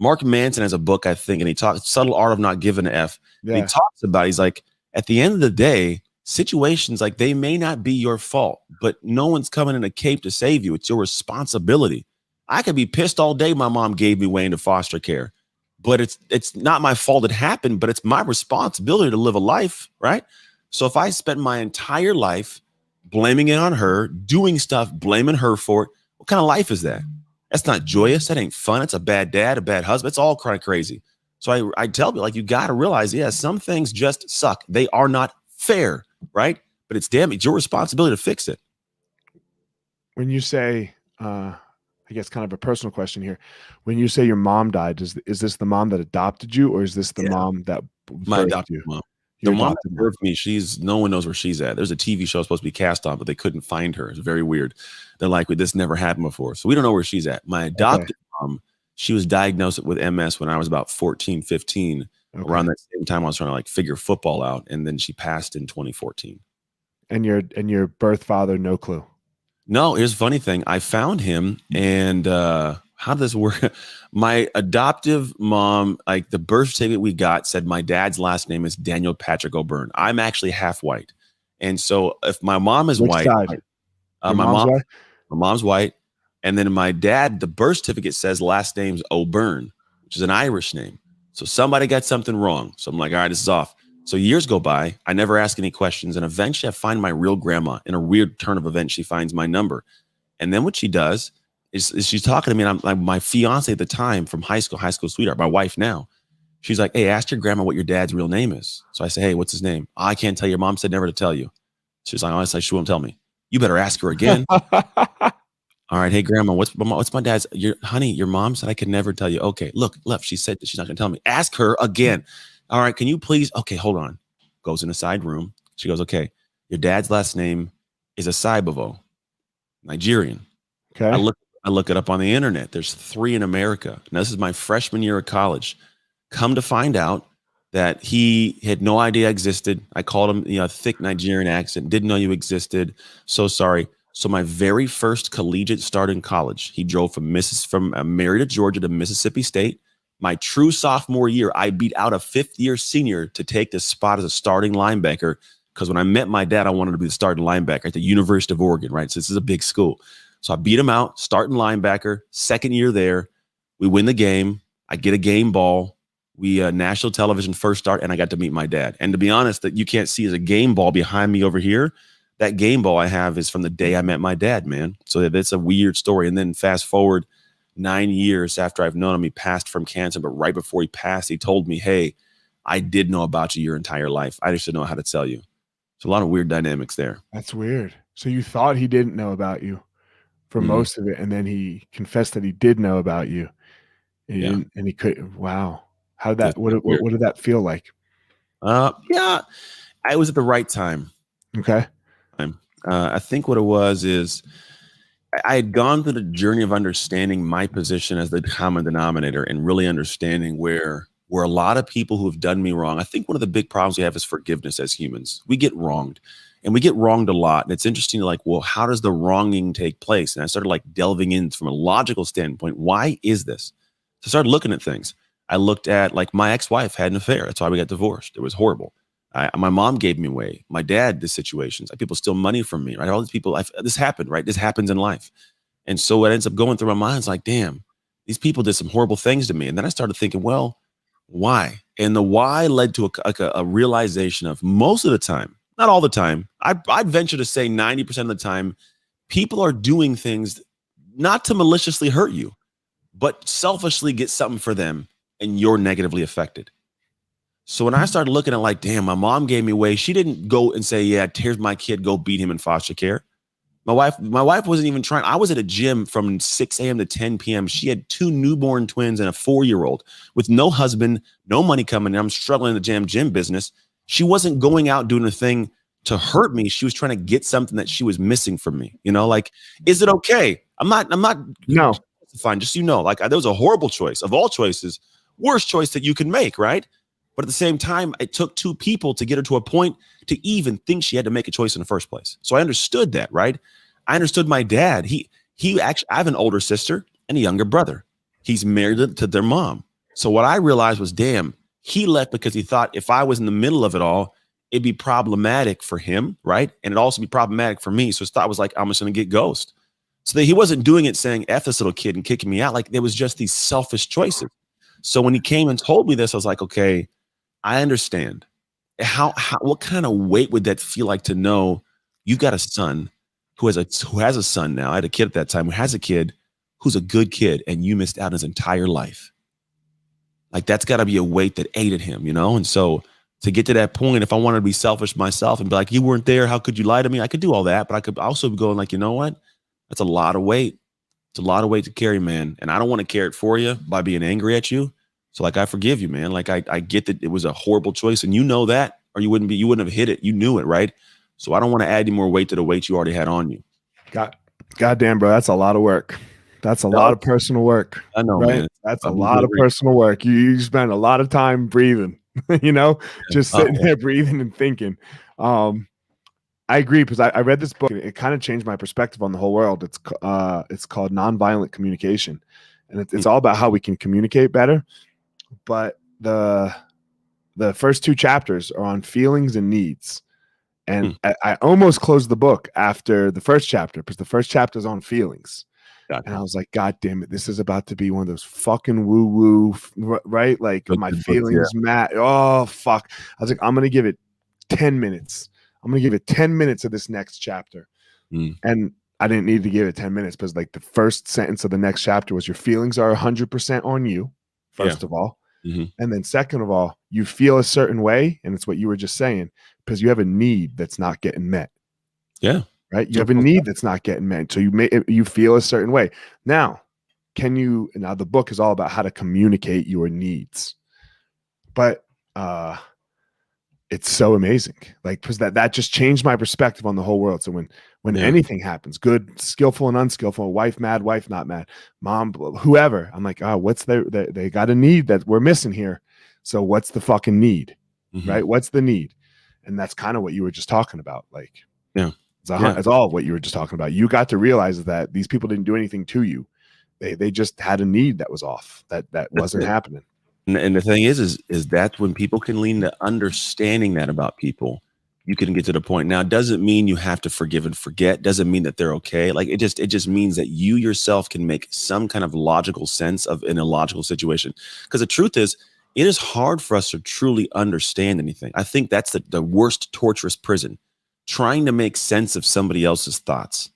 Mark Manson has a book, I think, and he talks Subtle Art of Not Giving an F. Yeah. And he talks about, he's like, at the end of the day, situations, like, they may not be your fault, but no one's coming in a cape to save you. It's your responsibility. I could be pissed all day my mom gave me Wayne to foster care. But it's not my fault it happened, but it's my responsibility to live a life, right? So if I spent my entire life blaming it on her, doing stuff, blaming her for it, what kind of life is that? That's not joyous. That ain't fun. It's a bad dad, a bad husband. It's all kind of crazy. So I tell you, like, you got to realize, some things just suck. They are not fair, right? But it's your responsibility to fix it. When you say, I guess kind of a personal question here. When you say your mom died, is this the mom that adopted you, or is this the mom that my adopted mom? The mom that birthed me, no one knows where she's at. There's a TV show supposed to be cast on, but they couldn't find her. It's very weird. They're like, this never happened before. So we don't know where she's at. My adopted mom, she was diagnosed with MS when I was about 14, 15. Okay. Around that same time, I was trying to, like, figure football out. And then she passed in 2014. And your birth father, no clue? No, here's a funny thing. I found him, and how did this work? My adoptive mom, like, the birth certificate we got said my dad's last name is Daniel Patrick O'Byrne. I'm actually half white. And so if my mom is white, my mom's white. And then my dad, the birth certificate says last name's O'Byrne, which is an Irish name. So somebody got something wrong. So I'm like, all right, this is off. So years go by. I never ask any questions. And eventually I find my real grandma. In a weird turn of events, she finds my number. And then what she does is she's talking to me. And I'm like, my fiance at the time from high school sweetheart, my wife now. She's like, hey, ask your grandma what your dad's real name is. So I say, hey, what's his name? Oh, I can't tell you. Your mom said never to tell you. She's like, honestly, she won't tell me. You better ask her again. All right. Hey, grandma, what's my dad's? Honey, your mom said I could never tell you. Okay, look, she said that she's not going to tell me. Ask her again. All right, can you please? Okay, hold on. Goes in a side room. She goes, okay, your dad's last name is Asaibovo, Nigerian. Okay. I look it up on the internet. There's 3 in America. Now, this is my freshman year of college. Come to find out that he had no idea I existed. I called him, a thick Nigerian accent. Didn't know you existed. So sorry. So my very first collegiate start in college, he drove from Marietta, Georgia to Mississippi State. My true sophomore year, I beat out a 5th-year senior to take this spot as a starting linebacker, because when I met my dad, I wanted to be the starting linebacker at the University of Oregon, right? So this is a big school. So I beat him out, starting linebacker, 2nd year there. We win the game. I get a game ball. national television first start, and I got to meet my dad. And to be honest, that you can't see is a game ball behind me over here. That game ball I have is from the day I met my dad, man. So that's a weird story. And then fast forward 9 years after I've known him, he passed from cancer. But right before he passed, he told me, hey, I did know about you your entire life. I just didn't know how to tell you. So a lot of weird dynamics there. That's weird. So you thought he didn't know about you for most of it, and then he confessed that he did know about you. And he could. Wow. How did that? What did that feel like? Yeah, I was at the right time. Okay. I think what it was is I had gone through the journey of understanding my position as the common denominator and really understanding where a lot of people who have done me wrong. I think one of the big problems we have is forgiveness as humans. We get wronged, and we get wronged a lot. And it's interesting, like, well, how does the wronging take place? And I started like delving in from a logical standpoint. Why is this? So I started looking at things. I looked at, like, my ex-wife had an affair. That's why we got divorced. It was horrible. My mom gave me away. My dad did situations. People steal money from me, right? All these people, this happened, right? This happens in life. And so what ends up going through my mind is like, damn, these people did some horrible things to me. And then I started thinking, well, why? And the why led to a realization of, most of the time, not all the time, I'd venture to say 90% of the time, people are doing things not to maliciously hurt you, but selfishly get something for them, and you're negatively affected. So when I started looking at, like, damn, my mom gave me away. She didn't go and say, yeah, here's my kid, go beat him in foster care. My wife wasn't even trying. I was at a gym from 6 a.m. to 10 p.m. She had 2 newborn twins and a 4-year-old with no husband, no money coming in. I'm struggling in the gym business. She wasn't going out doing a thing to hurt me. She was trying to get something that she was missing from me. You know, like, is it okay? I'm not. No. Fine. Just so you know, like, that was a horrible choice. Of all choices, worst choice that you can make, right? But at the same time, it took 2 people to get her to a point to even think she had to make a choice in the first place. So I understood that, right? I understood my dad. He actually, I have an older sister and a younger brother. He's married to their mom. So what I realized was, damn, he left because he thought if I was in the middle of it all, it'd be problematic for him, right? And it'd also be problematic for me. So his thought was like, I'm just going to get ghost. So that he wasn't doing it saying, F this little kid and kicking me out. Like, there was just these selfish choices. So when he came and told me this, I was like, okay, I understand. What kind of weight would that feel like to know you've got a son who has a son now? I had a kid at that time who has a kid who's a good kid, and you missed out his entire life. Like, that's got to be a weight that ate at him, you know? And so to get to that point, if I wanted to be selfish myself and be like, you weren't there, how could you lie to me? I could do all that, but I could also be going like, you know what? That's a lot of weight. It's a lot of weight to carry, man. And I don't want to carry it for you by being angry at you. So, like, I forgive you, man. Like, I get that it was a horrible choice, and you know that, or you wouldn't have hit it. You knew it, right? So I don't want to add any more weight to the weight you already had on you. Goddamn, bro, that's a lot of work. That's a lot of personal work. I know, right? man. That's a lot of personal work. You spend a lot of time breathing, you know, just sitting there breathing and thinking. I agree, because I read this book, and it kind of changed my perspective on the whole world. It's called Nonviolent Communication, and it's all about how we can communicate better. But the first 2 chapters are on feelings and needs. And I almost closed the book after the first chapter, because the first chapter is on feelings. Gotcha. And I was like, God damn it, this is about to be one of those fucking woo-woo, right? Like, my feelings, Matt. Oh, fuck. I was like, I'm going to give it 10 minutes. I'm going to give it 10 minutes of this next chapter. And I didn't need to give it 10 minutes, because, like, the first sentence of the next chapter was, your feelings are 100% on you, first of all. And then second of all, you feel a certain way, and it's what you were just saying, because you have a need that's not getting met. Yeah. Right. You have a need that's not getting met. So you feel a certain way. Now, now the book is all about how to communicate your needs. But it's so amazing. Like, because that just changed my perspective on the whole world. So when anything happens, good, skillful and unskillful, wife mad, wife not mad, mom, whoever, I'm like, oh, they got a need that we're missing here. So what's the fucking need? Right? What's the need? And that's kind of what you were just talking about. Like, it's all what you were just talking about. You got to realize that these people didn't do anything to you. They just had a need that was off, that wasn't happening. And the thing is that when people can lean to understanding that about people, you can get to the point. Now, it doesn't mean you have to forgive and forget. Doesn't mean that they're okay. Like, it just means that you yourself can make some kind of logical sense of an illogical situation. Because the truth is, it is hard for us to truly understand anything. I think that's the worst torturous prison, trying to make sense of somebody else's thoughts.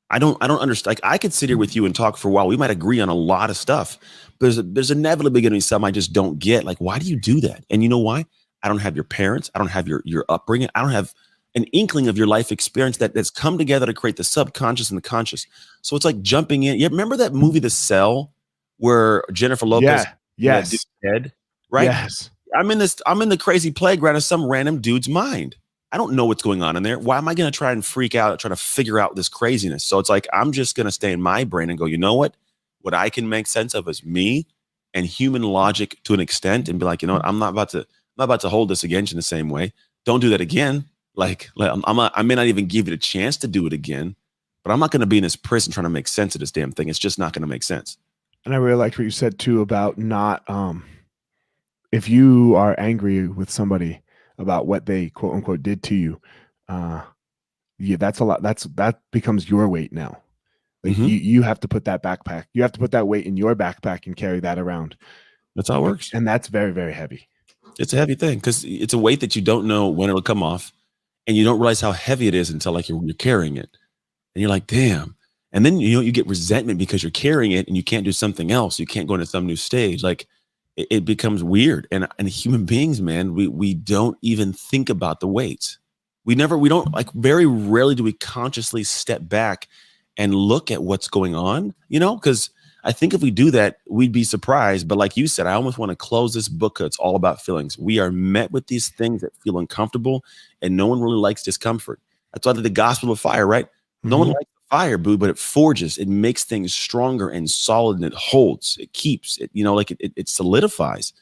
I don't understand. Like, I could sit here with you and talk for a while. We might agree on a lot of stuff. There's inevitably going to be something I just don't get. Like, why do you do that? And you know why? I don't have your parents. I don't have your upbringing. I don't have an inkling of your life experience that's come together to create the subconscious and the conscious. So it's like jumping in. You remember that movie, The Cell, where Jennifer Lopez, yes, dead, right? Yes. I'm in the crazy playground of some random dude's mind. I don't know what's going on in there. Why am I going to try and freak out, trying to figure out this craziness? So it's like, I'm just going to stay in my brain and go, you know what? What I can make sense of is me and human logic to an extent, and be like, you know what? I'm not about to hold this against you in the same way. Don't do that again. I may not even give you the chance to do it again, but I'm not going to be in this prison trying to make sense of this damn thing. It's just not going to make sense. And I really liked what you said too about not, if you are angry with somebody about what they quote unquote did to you, that's a lot. That becomes your weight now. Like you have to put that backpack. You have to put that weight in your backpack and carry that around. That's how it works. And that's very, very heavy. It's a heavy thing because it's a weight that you don't know when it'll come off, and you don't realize how heavy it is until like you're carrying it, and you're like, damn. And then you get resentment because you're carrying it and you can't do something else. You can't go into some new stage. Like, it becomes weird. And human beings, man, we don't even think about the weights. We don't, like, very rarely do we consciously step back and look at what's going on, because I think if we do that, we'd be surprised. But like you said, I almost want to close this book. It's all about feelings. We are met with these things that feel uncomfortable, and no one really likes discomfort. That's why the gospel of fire, right? No one likes fire, boo, but it forges, it makes things stronger and solid, and it holds, it keeps it, it solidifies.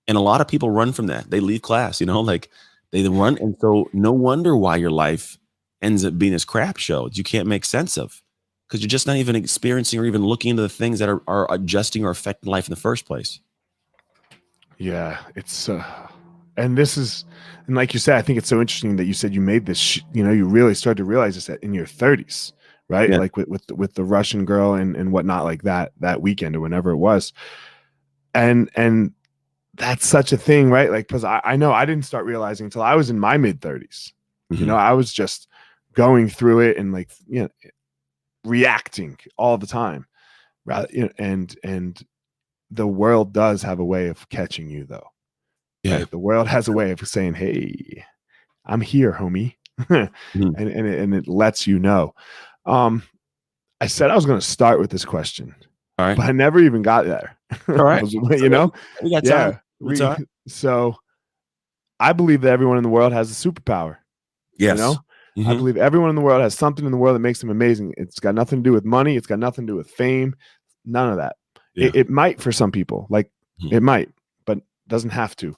And a lot of people run from that. They leave class, like they run. And so no wonder why your life ends up being this crap show that you can't make sense of, because you're just not even experiencing or even looking into the things that are adjusting or affecting life in the first place. Yeah, it's and this is, and like you said, I think it's so interesting that you said you made this, you really started to realize this in your 30s. Right. Yeah. Like with the Russian girl and whatnot, like that weekend or whenever it was. And that's such a thing, right? Like, because I know I didn't start realizing until I was in my mid 30s. I was just going through it and like, reacting all the time. And the world does have a way of catching you, though. Yeah. Right? The world has a way of saying, hey, I'm here, homie. and it lets you know. I said I was going to start with this question, all right, but I never even got there. All right, we got time. Yeah, so I believe that everyone in the world has a superpower. Yes, I believe everyone in the world has something in the world that makes them amazing. It's got nothing to do with money. It's got nothing to do with fame. None of that. Yeah. It might for some people, like it might, but doesn't have to.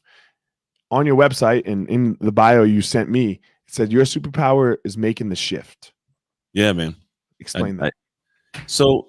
On your website and in the bio you sent me, it said your superpower is making the shift. Yeah, man. Explain that. So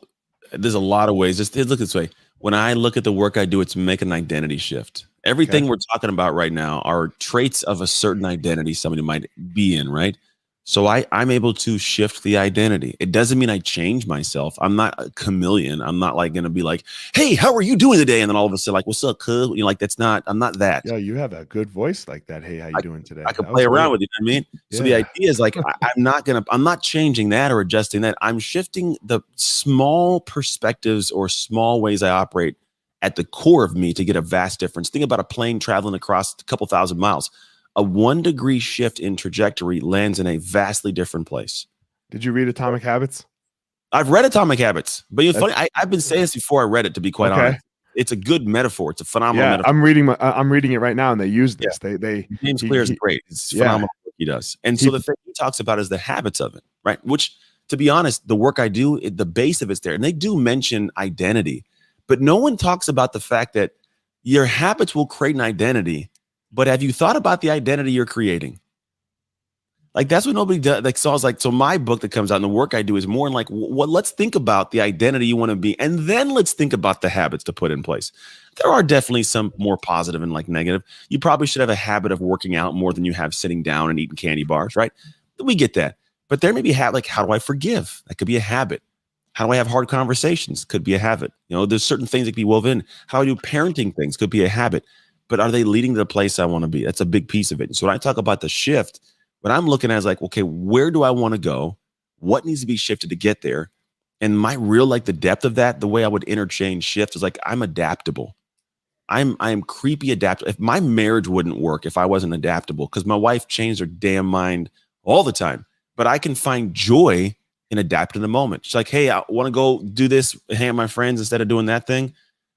there's a lot of ways. Just look this way. When I look at the work I do, it's make an identity shift. Everything we're talking about right now are traits of a certain identity somebody might be in, right? So I'm able to shift the identity. It doesn't mean I change myself. I'm not a chameleon. I'm not like going to be like, hey, how are you doing today? And then all of a sudden, like, what's up, cuz? I'm not that. Yeah, you have a good voice like that. Hey, how you doing today? I can play around with you. You know what I mean? Yeah. So the idea is like, I'm not changing that or adjusting that. I'm shifting the small perspectives or small ways I operate at the core of me to get a vast difference. Think about a plane traveling across a couple thousand miles. A 1 degree shift in trajectory lands in a vastly different place. Did you read Atomic Habits? I've read Atomic Habits, but funny. I've been saying this before I read it, to be quite honest. It's a good metaphor. It's a phenomenal metaphor. I'm reading it right now, and they use this. Yeah. James Clear is great. It's phenomenal what he does. And so the thing he talks about is the habits of it, right? Which, to be honest, the work I do, the base of it's there. And they do mention identity, but no one talks about the fact that your habits will create an identity. But have you thought about the identity you're creating? Like, that's what nobody does. Like, so I was like, so my book that comes out and the work I do is more like, let's think about the identity you want to be, and then let's think about the habits to put in place. There are definitely some more positive and like negative. You probably should have a habit of working out more than you have sitting down and eating candy bars, right? We get that. But there may be like, how do I forgive? That could be a habit. How do I have hard conversations? Could be a habit. There's certain things that can be woven in. How I do parenting things could be a habit. but are they leading to the place I want to be? That's a big piece of it. And so when I talk about the shift, what I'm looking at is like, okay, where do I want to go? What needs to be shifted to get there? And my real, like the depth of that, the way I would interchange shift is like, I'm adaptable. I'm creepy adaptable. If my marriage wouldn't work if I wasn't adaptable, because my wife changed her damn mind all the time, but I can find joy in adapting to the moment. She's like, hey, I want to go do this, hang out with my friends instead of doing that thing.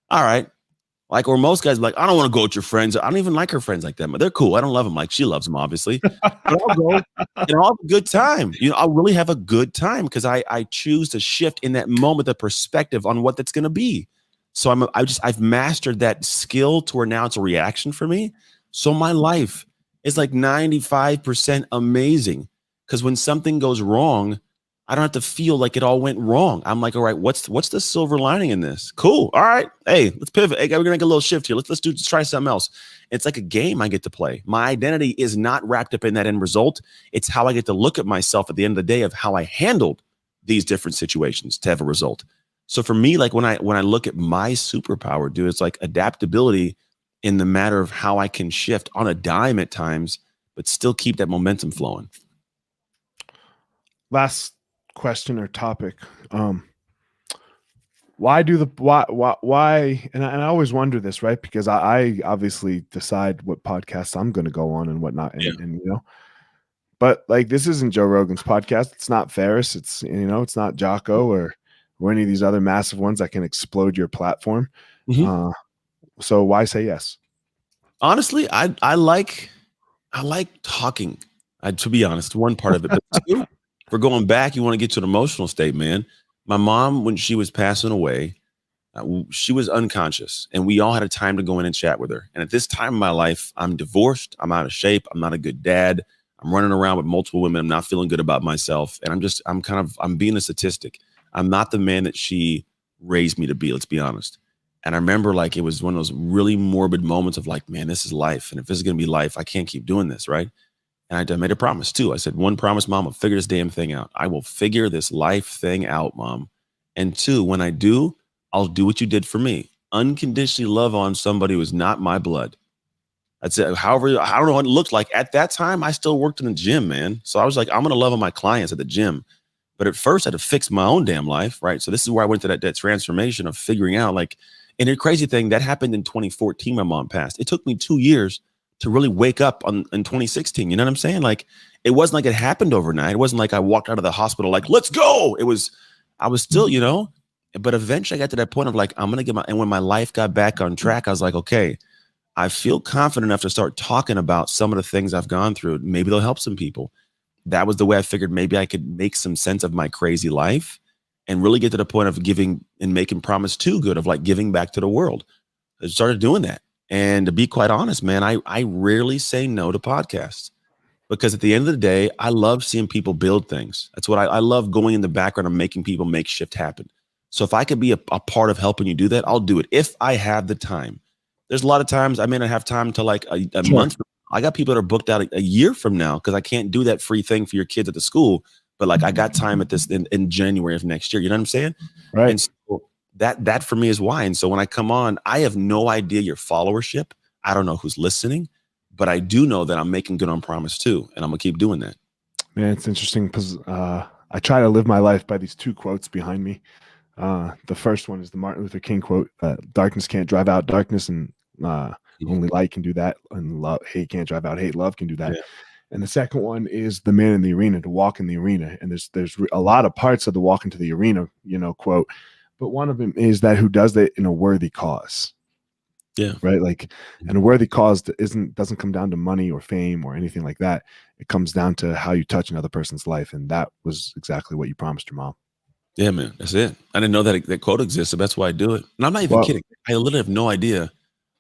All right. Like, or most guys be like, I don't want to go with your friends. I don't even like her friends like that, but they're cool. I don't love them like she loves them, obviously. But I'll go and I'll have a good time. You know, I'll really have a good time because I choose to shift in that moment the perspective on what that's going to be. So I've mastered that skill to where now it's a reaction for me. So my life is like 95% amazing because when something goes wrong, I don't have to feel like it all went wrong. I'm like, all right, what's the silver lining in this? Cool. All right. Hey, let's pivot. Hey, we're gonna make a little shift here. Let's try something else. It's like a game I get to play. My identity is not wrapped up in that end result. It's how I get to look at myself at the end of the day of how I handled these different situations to have a result. So for me, like when I look at my superpower, dude, it's like adaptability in the matter of how I can shift on a dime at times, but still keep that momentum flowing. Last question or topic. Why and I always wonder this, right? Because I obviously decide what podcasts I'm going to go on and whatnot, and you know, but like this isn't Joe Rogan's podcast. It's not Ferris. It's, you know, it's not Jocko or any of these other massive ones that can explode your platform. So why say yes? Honestly, I like talking. To be honest, one part of it, but two, for going back, you want to get to an emotional state, man. My mom, when she was passing away, she was unconscious, and we all had a time to go in and chat with her. And at this time in my life, I'm divorced. I'm out of shape. I'm not a good dad. I'm running around with multiple women. I'm not feeling good about myself, and I'm being a statistic. I'm not the man that she raised me to be. Let's be honest. And I remember like it was one of those really morbid moments of like, man, this is life, and if this is gonna be life, I can't keep doing this, right? And I made a promise too. I said, one promise, Mom, I'll figure this damn thing out. I will figure this life thing out, Mom. And two, when I do, I'll do what you did for me. Unconditionally love on somebody who is not my blood. That's it. However, I don't know what it looked like. At that time, I still worked in the gym, man. So I was like, I'm going to love on my clients at the gym. But at first, I had to fix my own damn life, right? So this is where I went to that transformation of figuring out like, and the crazy thing, that happened in 2014, my mom passed. It took me 2 years to really wake up in 2016. You know what I'm saying? Like, it wasn't like it happened overnight. It wasn't like I walked out of the hospital like, let's go. I was still, you know, but eventually I got to that point of like, I'm going to and when my life got back on track, I was like, okay, I feel confident enough to start talking about some of the things I've gone through. Maybe they'll help some people. That was the way I figured maybe I could make some sense of my crazy life and really get to the point of giving and making promise too good of like giving back to the world. I started doing that. And to be quite honest, man, I rarely say no to podcasts because at the end of the day, I love seeing people build things. That's what I love, going in the background and making people make shift happen. So if I could be a part of helping you do that, I'll do it if I have the time. There's a lot of times I may not have time to like a month. I got people that are booked out a year from now because I can't do that free thing for your kids at the school. But like I got time at this in January of next year. You know what I'm saying? Right. And so that for me is why. And so when I come on, I have no idea your followership. I don't know who's listening, but I do know that I'm making good on promise too. And I'm gonna keep doing that. Man, it's interesting because I try to live my life by these two quotes behind me. The first one is the Martin Luther King quote, darkness can't drive out darkness, and only light can do that. And hate can't drive out hate, love can do that. Yeah. And the second one is the man in the arena, to walk in the arena. And there's a lot of parts of the walk into the arena, you know, quote, but one of them is that who does that in a worthy cause. Yeah. Right. Like, and a worthy cause doesn't come down to money or fame or anything like that. It comes down to how you touch another person's life. And that was exactly what you promised your mom. Yeah, man. That's it. I didn't know that quote existed. That's why I do it. And I'm not even kidding. I literally have no idea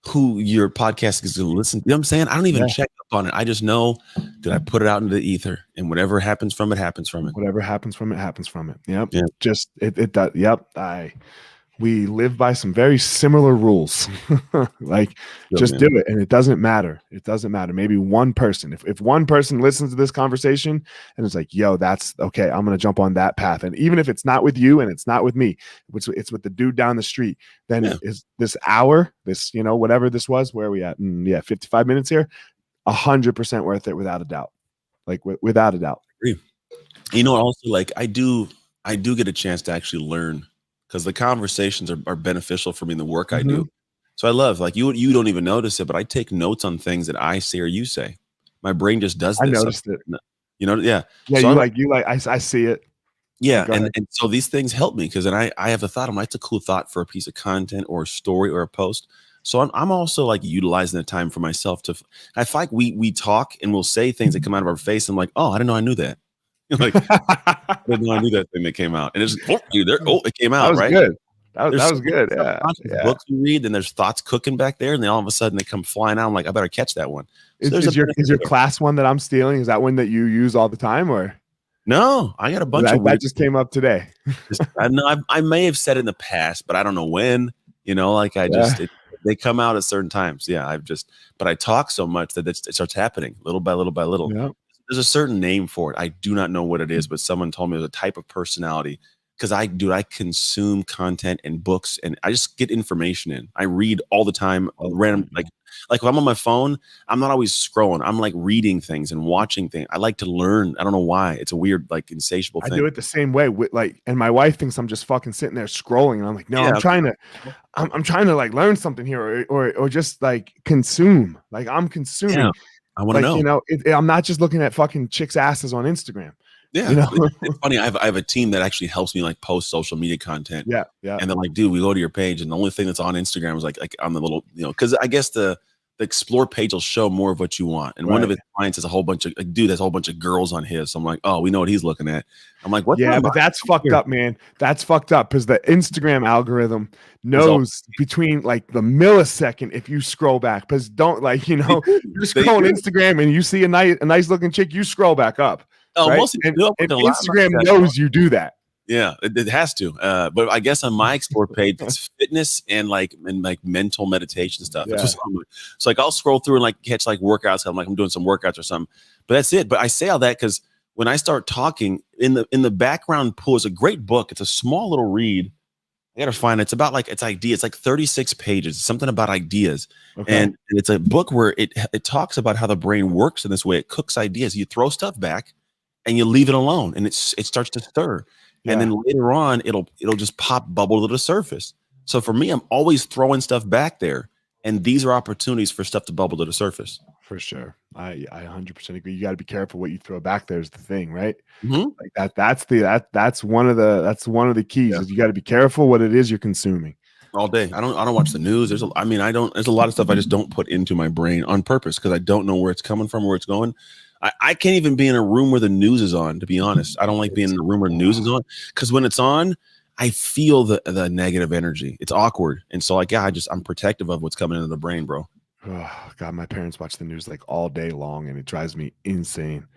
who your podcast is going to listen to. You know what I'm saying? I don't even check up on it. I just know that I put it out into the ether, and whatever happens from it, happens from it. Whatever happens from it, happens from it. Yep. Yeah. Just it does. Yep. we live by some very similar rules. Like, just do it. And it doesn't matter. It doesn't matter. Maybe one person, if one person listens to this conversation and it's like, yo, that's okay, I'm going to jump on that path. And even if it's not with you and it's not with me, it's with the dude down the street, then is this hour, this, whatever this was, where are we at? 55 minutes here, 100% worth it without a doubt. Like without a doubt. Also, like I do get a chance to actually learn, because the conversations are beneficial for me in the work I do. So I love, like, you don't even notice it, but I take notes on things that I say or you say. My brain just does this. I noticed it. Yeah. Yeah, so I see it. Yeah, and so these things help me, because then I have the thought, I'm like, it's a cool thought for a piece of content or a story or a post. So I'm also like utilizing the time for myself to. I feel like we talk and we'll say things that come out of our face. I'm like, oh, I didn't know I knew that. Like, I didn't know I knew that thing that came out, and it's just, it came out. That was right. Good. That was good. Yeah. Books you read, and there's thoughts cooking back there, and then all of a sudden they come flying out. I'm like, I better catch that one. So is your class one that I'm stealing? Is that one that you use all the time, or? No, I got a bunch of that just came up today. I know I may have said it in the past, but I don't know when. They come out at certain times. Yeah, but I talk so much that it starts happening little by little by little. Yeah. There's a certain name for it. I do not know what it is, but someone told me it was a type of personality. Because I consume content and books, and I just get information in. I read all the time, random, like if I'm on my phone, I'm not always scrolling. I'm like reading things and watching things. I like to learn. I don't know why. It's a weird, like, insatiable thing. I do it the same way. And my wife thinks I'm just fucking sitting there scrolling, and I'm like, no, I'm trying to like learn something here, or just like consume. Like, I'm consuming. Yeah, I want to know. I'm not just looking at fucking chicks' asses on Instagram. Yeah, it's funny. I have a team that actually helps me like post social media content. Yeah. And they're like, dude, we go to your page, and the only thing that's on Instagram is like on the little, because I guess the explore page will show more of what you want. And one of his clients has a whole bunch of there's a whole bunch of girls on his. So I'm like, oh, we know what he's looking at. I'm like, what? Yeah, but that's fucked up, man. That's fucked up, because the Instagram algorithm knows between like the millisecond if you scroll back. Because you're scrolling Instagram and you see a nice looking chick, you scroll back up. Oh, right? Most and Instagram knows you do that. Yeah, it has to. But I guess on my explore page, it's fitness and like mental meditation stuff. Yeah. So like I'll scroll through and like catch like workouts. I'm doing some workouts or something. But that's it. But I say all that because when I start talking, in the background pool is a great book. It's a small little read. I gotta find it. It's about like, it's ideas. It's like 36 pages. It's something about ideas. Okay. And it's a book where it talks about how the brain works in this way. It cooks ideas. You throw stuff back and you leave it alone, and it starts to stir. Yeah. And then later on, it'll just bubble to the surface. So for me, I'm always throwing stuff back there, and these are opportunities for stuff to bubble to the surface. For sure, I 100% agree. You got to be careful what you throw back there is the thing, right? Mm-hmm. Like that's one of the keys. Yeah. Is you got to be careful what it is you're consuming. All day. I don't watch the news. There's a lot of stuff I just don't put into my brain on purpose because I don't know where it's coming from, where it's going. I can't even be in a room where the news is on, to be honest. I don't like being in a room where the news is on, because when it's on, I feel the negative energy. It's awkward. And so like, yeah, I'm protective of what's coming into the brain, bro. Oh, God, my parents watch the news like all day long, and it drives me insane.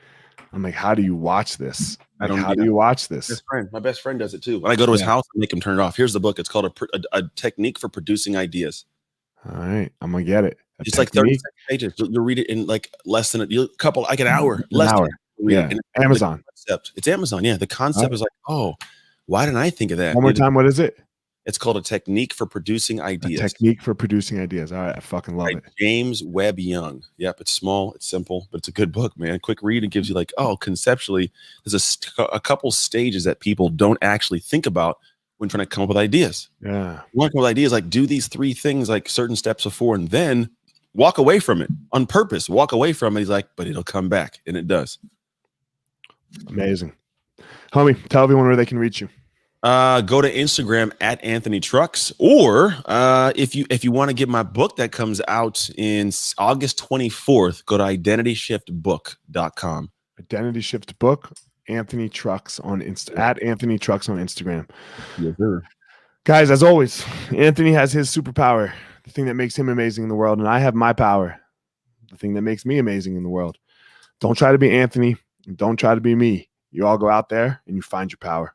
I'm like, how do you watch this? How do you watch this? My best friend does it too. When I go to his house, I make him turn it off. Here's the book. It's called a technique for producing ideas. All right, I'm gonna get it. It's like 36 pages. You'll read it in like less than an hour. Yeah, Amazon. It's Amazon. Yeah, the concept is like, oh, why didn't I think of that? One more time, what is it? It's called a technique for producing ideas. A technique for producing ideas. All right, I fucking love it. James Webb Young. Yep, it's small, it's simple, but it's a good book, man. Quick read. It gives you like, oh, conceptually, there's a couple stages that people don't actually think about when trying to come up with ideas. Yeah, you want to come up with ideas, like do these 3 things, like certain steps before, and then walk away from it on purpose. Walk away from it. He's like, but it'll come back, and it does. Amazing, homie. Tell everyone where they can reach you. Go to Instagram at Anthony Trucks, or if you want to get my book that comes out in August 24th, go to identityshiftbook.com. Identity Shift Book, Anthony Trucks on at Anthony Trucks on Instagram. Yes, sir. Guys, as always, Anthony has his superpower, the thing that makes him amazing in the world, and I have my power, the thing that makes me amazing in the world. Don't try to be Anthony, and don't try to be me. You all go out there and you find your power.